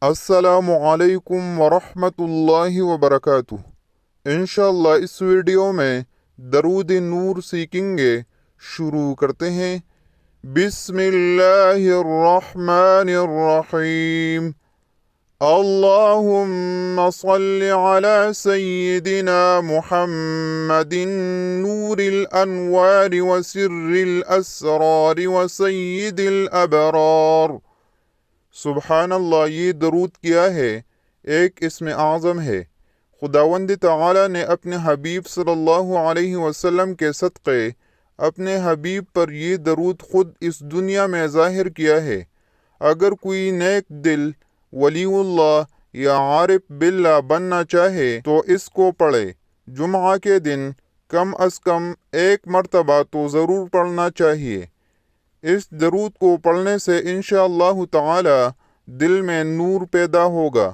السلام علیکم ورحمۃ اللہ وبرکاتہ۔ انشاءاللہ اس ویڈیو میں درود نور سیکھیں گے۔ شروع کرتے ہیں۔ بسم اللہ الرحمن الرحیم۔ اللہم صل علی سیدنا محمد نور الانوار وسر الاسرار وسید الابرار۔ سبحان اللہ، یہ درود کیا ہے؟ ایک اسم اعظم ہے۔ خداوند تعالی نے اپنے حبیب صلی اللہ علیہ وسلم کے صدقے اپنے حبیب پر یہ درود خود اس دنیا میں ظاہر کیا ہے۔ اگر کوئی نیک دل ولی اللہ یا عارف باللہ بننا چاہے تو اس کو پڑھے۔ جمعہ کے دن کم از کم ایک مرتبہ تو ضرور پڑھنا چاہیے۔ اس درود کو پڑھنے سے انشاءاللہ تعالی دل میں نور پیدا ہوگا۔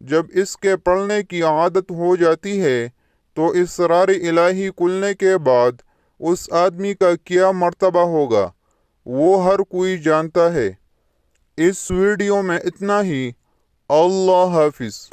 جب اس کے پڑھنے کی عادت ہو جاتی ہے تو اسرار الہی کھلنے کے بعد اس آدمی کا کیا مرتبہ ہوگا وہ ہر کوئی جانتا ہے۔ اس ویڈیو میں اتنا ہی۔ اللہ حافظ۔